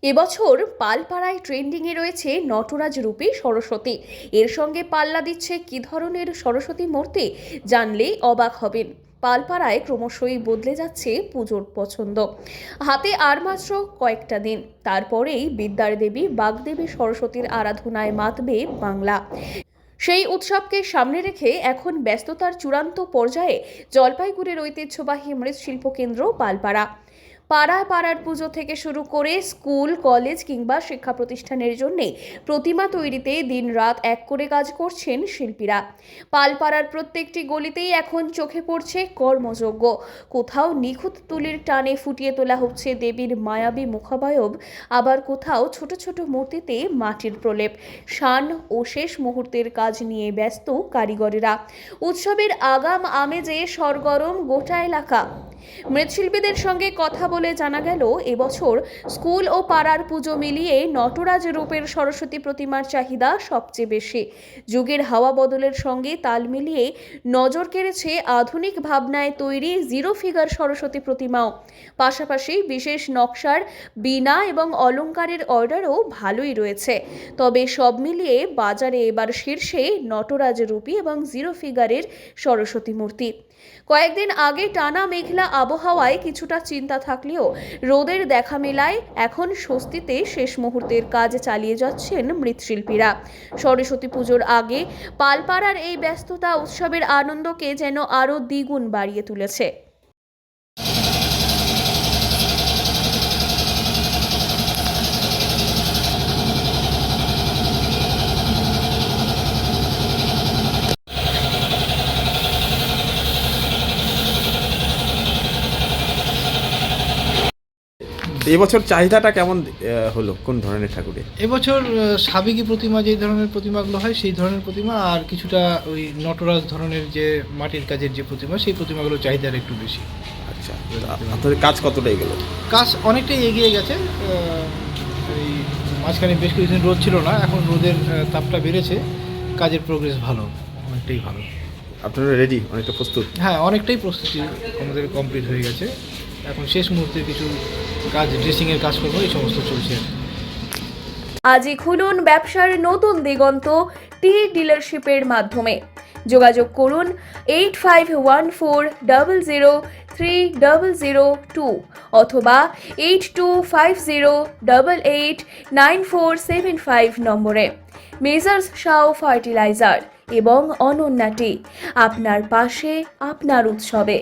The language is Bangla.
এবছর পালপাড়ায় ট্রেন্ডিংয়ে রয়েছে নটরাজ রূপী সরস্বতী। এর সঙ্গে পাল্লা দিচ্ছে কী ধরনের সরস্বতী মূর্তি, জানলেই অবাক হবেন। পালপাড়ায় ক্রমশই বদলে যাচ্ছে পুজোর পছন্দ। হাতে আর মাত্র কয়েকটা দিন, তারপরেই বিদ্যার দেবী বাগদেবী সরস্বতীর আরাধনায় মাতবে বাংলা। সেই উৎসবকে সামনে রেখে এখন ব্যস্ততার চূড়ান্ত পর্যায়ে জলপাইগুড়ির ঐতিহ্যবাহী মৃৎশিল্প কেন্দ্র পালপাড়া। পাড়ায় পাড়ার পুজো থেকে শুরু করে স্কুল, কলেজ কিংবা শিক্ষা প্রতিষ্ঠানের জন্যে প্রতিমা তৈরিতে দিনরাত এক করে কাজ করছেন শিল্পীরা। পালপাড়ার প্রত্যেকটি গলিতেই এখন চোখে পড়ছে কর্মযজ্ঞ। কোথাও নিখুঁত তুলির টানে ফুটিয়ে তোলা হচ্ছে দেবীর মায়াবী মুখাবয়ব, আবার কোথাও ছোট ছোট মূর্তিতে মাটির প্রলেপ। শান ও শেষ মুহূর্তের কাজ নিয়ে ব্যস্ত কারিগরেরা। উৎসবের আগাম আমেজে সরগরম গোটা এলাকা। মৃৎশিল্পীদের সঙ্গে কথা বলে জানা গেল, এবছর স্কুল ও পাড়ার পুজো মিলিয়ে নটরাজ রূপের সরস্বতী প্রতিমার চাহিদা সবচেয়ে বেশি। যুগের হাওয়া বদলের সঙ্গে তাল মিলিয়ে নজর কেড়েছে আধুনিক ভাবনায় তৈরি জিরো ফিগার সরস্বতী প্রতিমাও। পাশাপাশি বিশেষ নকশার বীণা এবং অলংকারের অর্ডারও ভালোই রয়েছে। তবে সব মিলিয়ে বাজারে এবার শীর্ষে নটরাজ রূপী এবং জিরো ফিগারের সরস্বতী মূর্তি। কয়েকদিন আগে টানা মেঘলা আবহাওয়ায় কিছুটা চিন্তা থাকলেও রোদের দেখা মেলায় এখন স্বস্তিতে শেষ মুহূর্তের কাজ চালিয়ে যাচ্ছেন মৃৎশিল্পীরা। সরস্বতী পুজোর আগে পালপাড়ার এই ব্যস্ততা উৎসবের আনন্দকে যেন আরও দ্বিগুণ বাড়িয়ে তুলেছে। এবছর চাহিদাটা কেমন হলো, কোন ধরনের ঠাকুরের? এবছর সাবেকি প্রতিমা, যেই ধরনের প্রতিমাগুলো হয় সেই ধরনের প্রতিমা, আর কিছুটা ওই নটরাজ ধরনের যে মাটির কাজের যে প্রতিমা, সেই প্রতিমাগুলো চাহিদার একটু বেশি। আচ্ছা, আপনাদের কাজ কতটা এগোলো? কাজ অনেকটাই এগিয়ে গেছে। এই মাঝখানে বেশ কিছুদিন রোদ ছিল না, এখন রোদের তাপটা বেড়েছে, কাজের প্রোগ্রেস ভালো, অনেকটাই ভালো। আপনারা রেডি, অনেকটা প্রস্তুত? হ্যাঁ, অনেকটাই প্রস্তুতি আমাদের কমপ্লিট হয়ে গেছে। এখন শেষ মুহূর্তে কিছু কাজ, ড্রেসিংয়ের কাজ করবো, এই সমস্ত চলছে। আজই খুলুন ব্যবসার নতুন দিগন্ত টি ডিলারশিপের মাধ্যমে। যোগাযোগ করুন 8514003002 অথবা 8250889475 নম্বরে। মেজার্স শাও ফার্টিলাইজার এবং অনন্যা টি, আপনার পাশে আপনার উৎসবে।